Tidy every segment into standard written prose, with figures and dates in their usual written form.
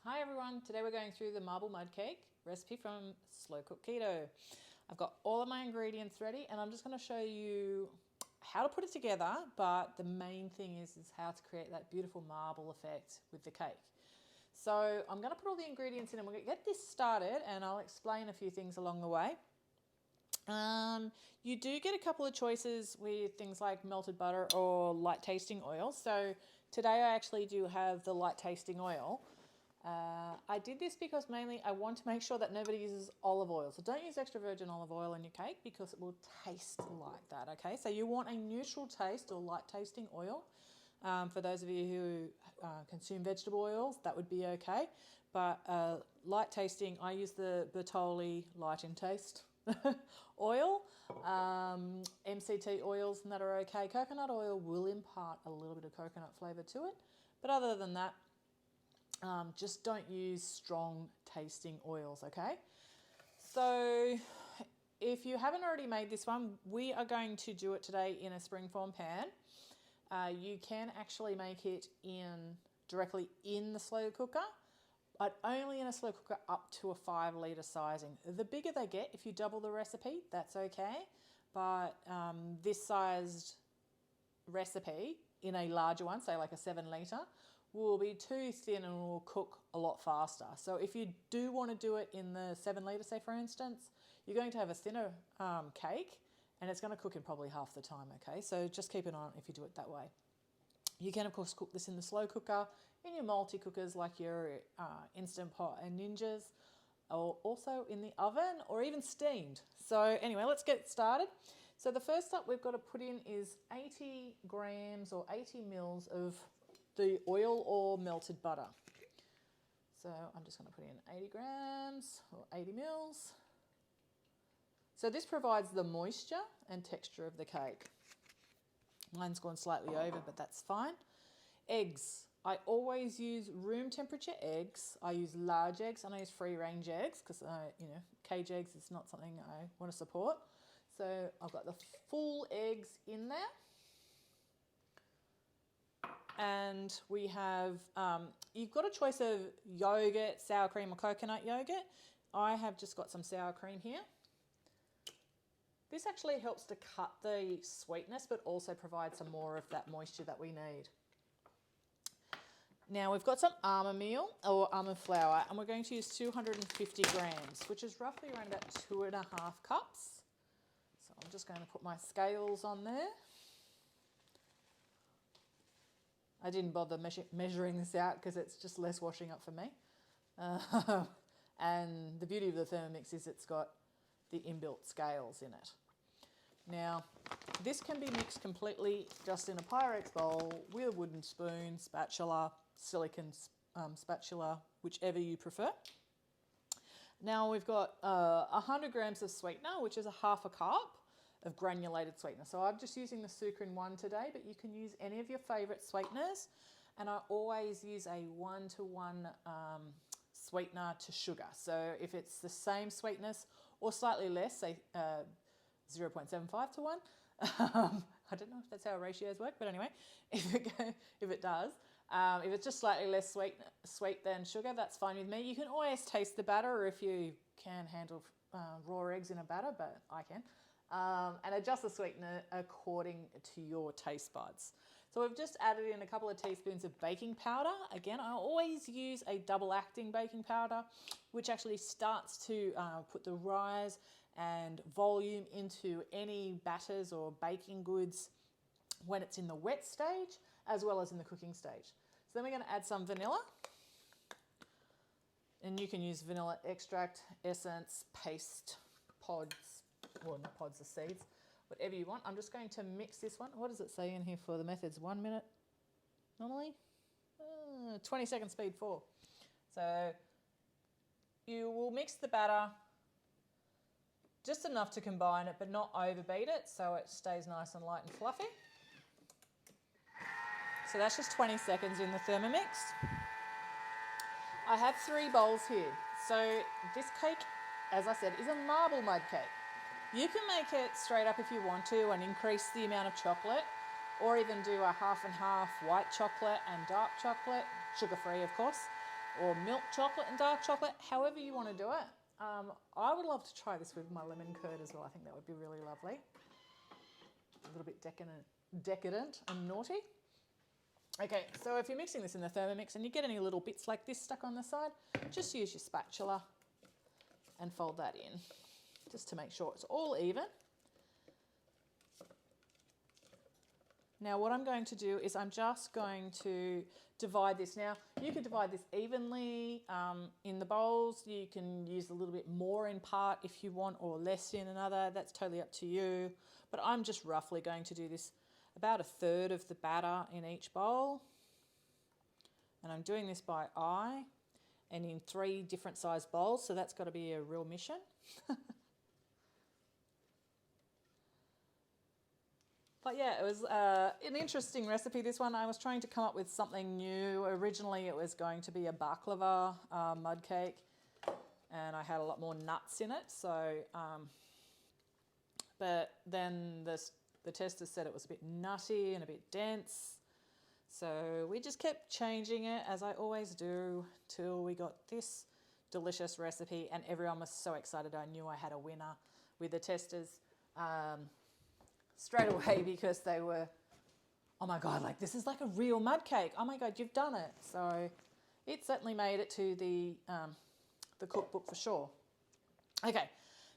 Hi everyone, today we're going through the marble mud cake recipe from Slow Cook Keto. I've got all of my ingredients ready and I'm just going to show you how to put it together, but the main thing is how to create that beautiful marble effect with the cake. So I'm going to put all the ingredients in and we're going to get this started and I'll explain a few things along the way. You do get a couple of choices with things like melted butter or light tasting oil. So today I actually do have the light tasting oil. I did this because mainly I want to make sure that nobody uses olive oil. So don't use extra virgin olive oil in your cake because it will taste like that, okay? So you want a neutral taste or light tasting oil. For those of you who consume vegetable oils, that would be okay. But light tasting, I use the Bertolli light in taste oil. MCT oils and that are okay. Coconut oil will impart a little bit of coconut flavour to it. But other than that, just don't use strong tasting oils, okay? So if you haven't already made this one, we are going to do it today in a springform pan. You can actually make it directly in the slow cooker, but only in a slow cooker up to a 5 litre sizing. The bigger they get, if you double the recipe, that's okay. But this sized recipe in a larger one, say like a 7 litre, will be too thin and will cook a lot faster. So if you do want to do it in the 7 litre, say for instance, you're going to have a thinner cake and it's going to cook in probably half the time, okay? So just keep an eye on it if you do it that way. You can of course cook this in the slow cooker, in your multi-cookers like your Instant Pot and Ninjas, or also in the oven or even steamed. So anyway, let's get started. So the first up we've got to put in is 80 grams or 80 mils of the oil or melted butter. So I'm just going to put in 80 grams or 80 mils. So this provides the moisture and texture of the cake. Mine's gone slightly over, but that's fine. Eggs. I always use room temperature eggs. I use large eggs and I use free range eggs because cage eggs is not something I want to support. So I've got the full eggs in there. And we have, you've got a choice of yogurt, sour cream or coconut yogurt. I have just got some sour cream here. This actually helps to cut the sweetness but also provide some more of that moisture that we need. Now we've got some almond meal or almond flour and we're going to use 250 grams, which is roughly around about 2.5 cups. So I'm just going to put my scales on there. I didn't bother measuring this out because it's just less washing up for me. And the beauty of the Thermomix is it's got the inbuilt scales in it. Now, this can be mixed completely just in a Pyrex bowl with a wooden spoon, spatula, silicone spatula, whichever you prefer. Now we've got 100 grams of sweetener, which is a half a cup of granulated sweetener. So I'm just using the Sucrin one today, but you can use any of your favourite sweeteners. And I always use a 1-to-1 sweetener to sugar. So if it's the same sweetness or slightly less, say 0.75 to 1. I don't know if that's how ratios work, but anyway, if it does, if it's just slightly less sweet than sugar, that's fine with me. You can always taste the batter if you can handle raw eggs in a batter, but I can. And adjust the sweetener according to your taste buds. So we've just added in a couple of teaspoons of baking powder. Again, I always use a double acting baking powder, which actually starts to put the rise and volume into any batters or baking goods when it's in the wet stage, as well as in the cooking stage. So then we're going to add some vanilla. And you can use vanilla extract, essence, paste, pods, well, not pods, the seeds, whatever you want. I'm just going to mix this one. What does it say in here for the methods? 1 minute normally? 20 second speed 4. So you will mix the batter just enough to combine it, but not overbeat it so it stays nice and light and fluffy. So that's just 20 seconds in the Thermomix. I have 3 bowls here. So this cake, as I said, is a marble mud cake. You can make it straight up if you want to and increase the amount of chocolate, or even do a half and half white chocolate and dark chocolate, sugar-free of course. or milk chocolate and dark chocolate, however you want to do it. I would love to try this with my lemon curd as well. I think that would be really lovely. A little bit decadent and naughty. Okay, so if you're mixing this in the Thermomix and you get any little bits like this stuck on the side, just use your spatula and fold that in, just to make sure it's all even. Now what I'm going to do is I'm just going to divide this. Now you can divide this evenly in the bowls. You can use a little bit more in part if you want, or less in another. That's totally up to you. But I'm just roughly going to do this about 1/3 of the batter in each bowl. And I'm doing this by eye and in 3 different size bowls. So that's got to be a real mission. But yeah, it was an interesting recipe, this one. I was trying to come up with something new. Originally, it was going to be a baklava mud cake, and I had a lot more nuts in it. So, but then the testers said it was a bit nutty and a bit dense. So we just kept changing it, as I always do, till we got this delicious recipe, and everyone was so excited. I knew I had a winner with the testers. Straight away, because they were, oh my God, like this is like a real mud cake. Oh my God, you've done it. So it certainly made it to the cookbook for sure. Okay,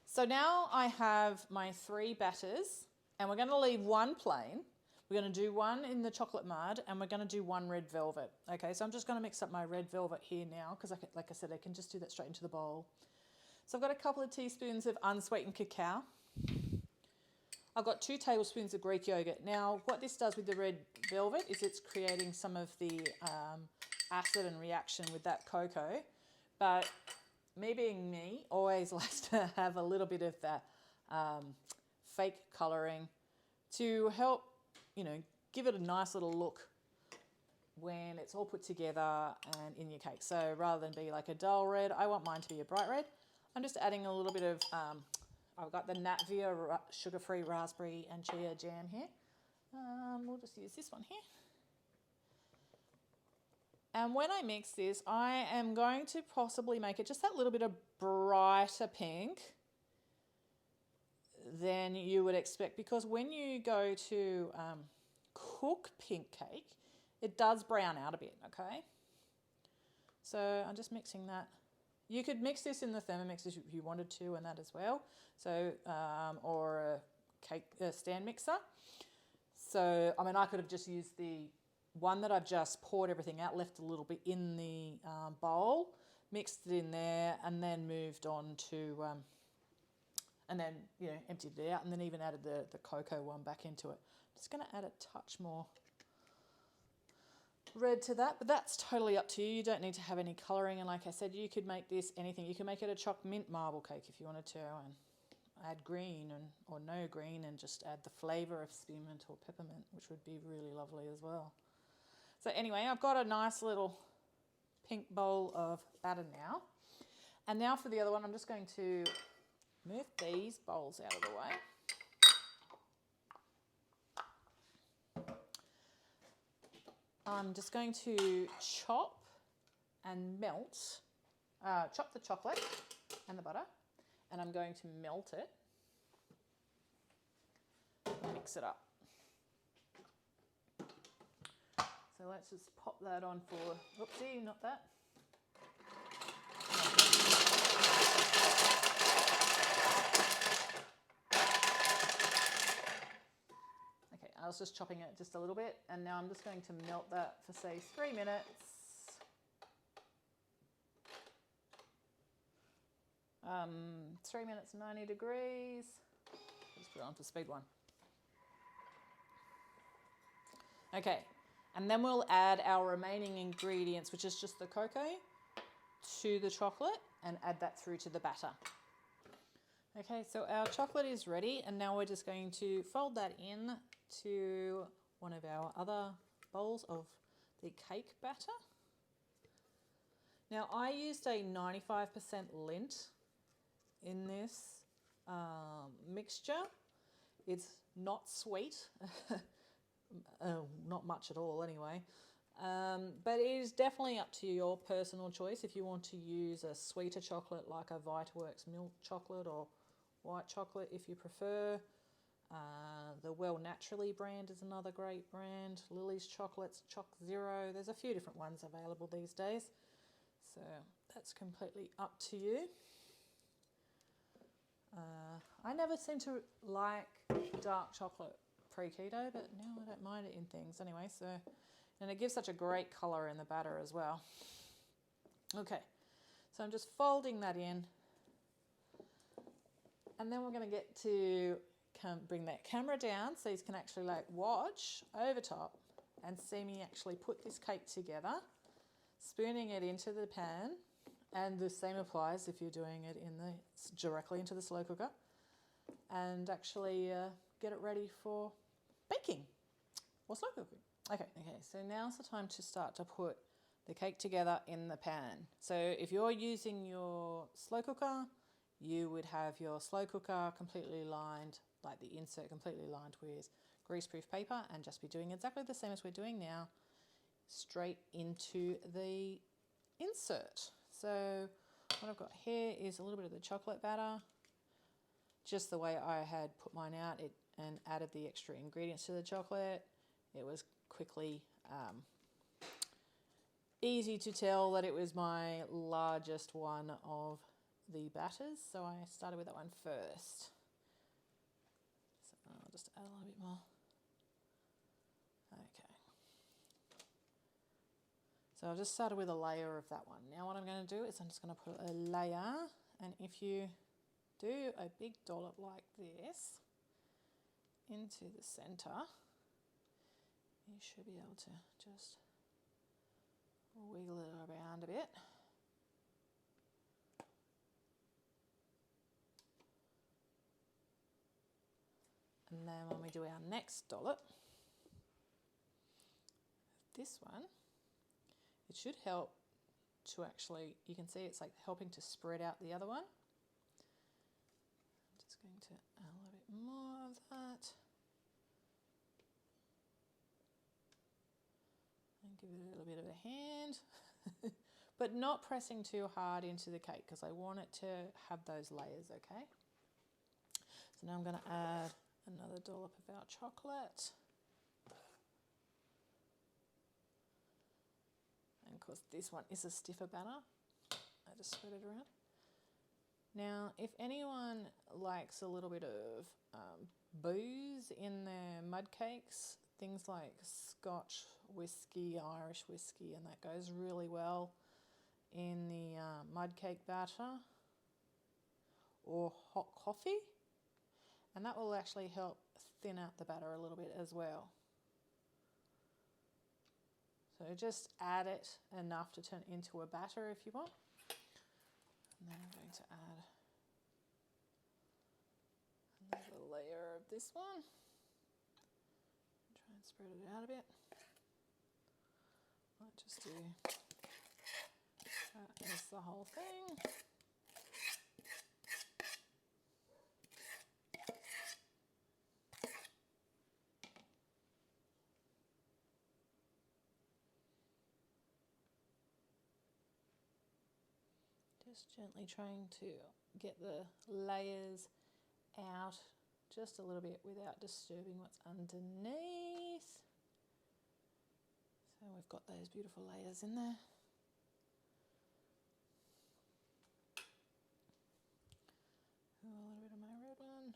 so now I have my 3 batters, and we're going to leave one plain. We're going to do one in the chocolate mud, and we're going to do one red velvet. Okay, so I'm just going to mix up my red velvet here now, because like I said, I can just do that straight into the bowl. So I've got a couple of teaspoons of unsweetened cacao. I've got 2 tablespoons of Greek yogurt. Now, what this does with the red velvet is it's creating some of the acid and reaction with that cocoa. But me being me, always likes to have a little bit of that fake colouring to help, give it a nice little look when it's all put together and in your cake. So rather than be like a dull red, I want mine to be a bright red. I'm just adding a little bit of... I've got the Natvia sugar-free raspberry and chia jam here. We'll just use this one here. And when I mix this, I am going to possibly make it just that little bit of brighter pink than you would expect, because when you go to cook pink cake, it does brown out a bit, okay? So I'm just mixing that. You could mix this in the Thermomix if you wanted to, and that as well. So, or a stand mixer. So, I mean, I could have just used the one that I've just poured everything out, left a little bit in the bowl, mixed it in there, and then moved on to, and then, emptied it out, and then even added the cocoa one back into it. Just going to add a touch more red to that, but that's totally up to you. You don't need to have any colouring, and like I said, you could make this anything. You can make it a choc mint marble cake if you wanted to, and add green or no green, and just add the flavour of spearmint or peppermint, which would be really lovely as well. So anyway, I've got a nice little pink bowl of batter now, and now for the other one, I'm just going to move these bowls out of the way. I'm just going to chop and melt, chop the chocolate and the butter, and I'm going to melt it and mix it up. So let's just pop that on for, oopsie, not that. Okay, I was just chopping it just a little bit, and now I'm just going to melt that for, say, 3 minutes. Um, 3 minutes, 90 degrees. Just put it on for speed 1. Okay, and then we'll add our remaining ingredients, which is just the cocoa, to the chocolate, and add that through to the batter. Okay, so our chocolate is ready, and now we're just going to fold that in to one of our other bowls of the cake batter. Now, I used a 95% lint in this mixture. It's not sweet, not much at all anyway. But it is definitely up to your personal choice if you want to use a sweeter chocolate like a Vitaworks milk chocolate or white chocolate if you prefer. The Well Naturally brand is another great brand. Lily's Chocolates, Choc Zero. There's a few different ones available these days. So that's completely up to you. I never seem to like dark chocolate pre-keto, but now I don't mind it in things anyway. So, and it gives such a great colour in the batter as well. Okay, so I'm just folding that in. And then we're going to get to bring that camera down so you can actually like watch over top and see me actually put this cake together, spooning it into the pan. And the same applies if you're doing it directly into the slow cooker, and actually get it ready for baking or slow cooking. Okay, so now's the time to start to put the cake together in the pan. So if you're using your slow cooker, you would have your slow cooker completely lined, like the insert completely lined with greaseproof paper, and just be doing exactly the same as we're doing now, straight into the insert. So what I've got here is a little bit of the chocolate batter, just the way I had put mine out and added the extra ingredients to the chocolate. It was quickly easy to tell that it was my largest one of the batters, so I started with that one first. So I'll just add a little bit more. Okay. So I've just started with a layer of that one. Now what I'm going to do is I'm just going to put a layer, and if you do a big dollop like this into the center, you should be able to just wiggle it around a bit. And then when we do our next dollop, this one, it should help to actually, you can see it's like helping to spread out the other one. I'm just going to add a little bit more of that. And give it a little bit of a hand. But not pressing too hard into the cake because I want it to have those layers, okay? So now I'm going to add another dollop of our chocolate. And of course this one is a stiffer batter. I just spread it around. Now, if anyone likes a little bit of booze in their mud cakes, things like Scotch whiskey, Irish whiskey, and that goes really well in the mud cake batter, or hot coffee, and that will actually help thin out the batter a little bit as well. So just add it enough to turn into a batter if you want. And then I'm going to add another layer of this one. Try and spread it out a bit. Might just do that as the whole thing. Just gently trying to get the layers out just a little bit without disturbing what's underneath. So we've got those beautiful layers in there. Oh, a little bit of my red one.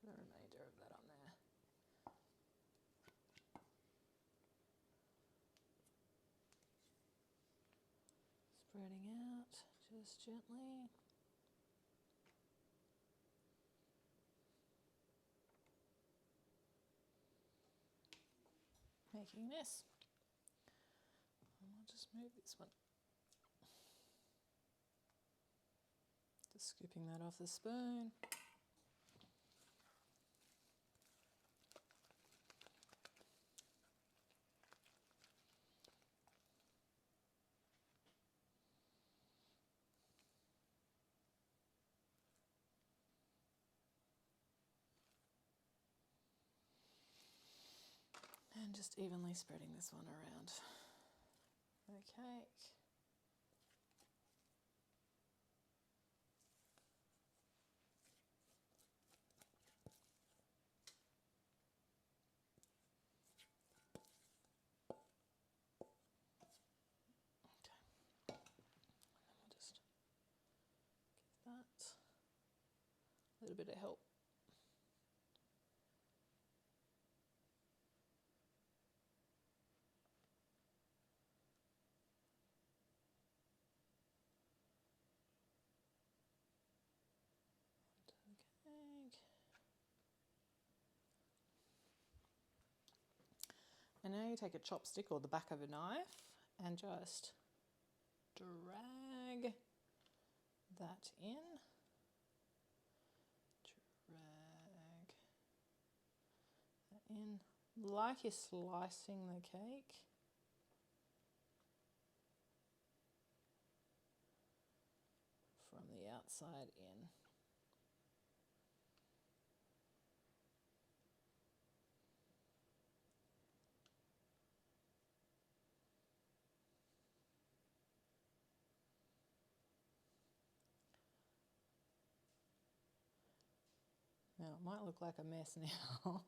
The remainder of that on there. Spreading out just gently. Making this. And I'll just move this one. Just scooping that off the spoon. And just evenly spreading this one around the cake. Just give that a little bit of help. And now you take a chopstick or the back of a knife and just drag that in. Drag that in like you're slicing the cake. From the outside in. Now it might look like a mess now,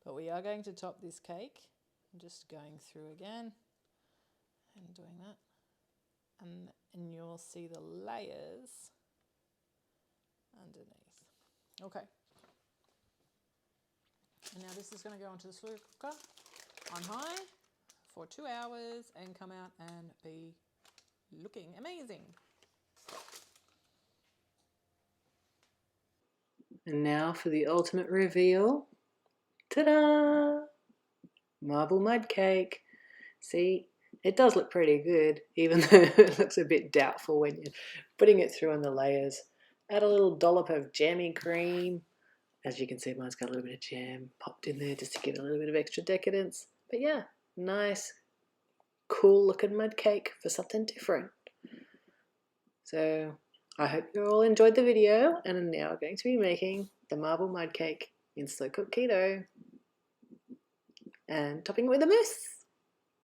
but we are going to top this cake. I'm just going through again and doing that. And you'll see the layers underneath. Okay. And now this is going to go onto the slow cooker on high for 2 hours and come out and be looking amazing. And now for the ultimate reveal. Ta-da! Marble mud cake. See, it does look pretty good, even though it looks a bit doubtful when you're putting it through on the layers. Add a little dollop of jammy cream. As you can see, mine's got a little bit of jam popped in there just to give it a little bit of extra decadence. But yeah, nice, cool looking mud cake for something different. So I hope you all enjoyed the video and are now going to be making the marble mud cake in Slow Cook Keto and topping it with a mousse.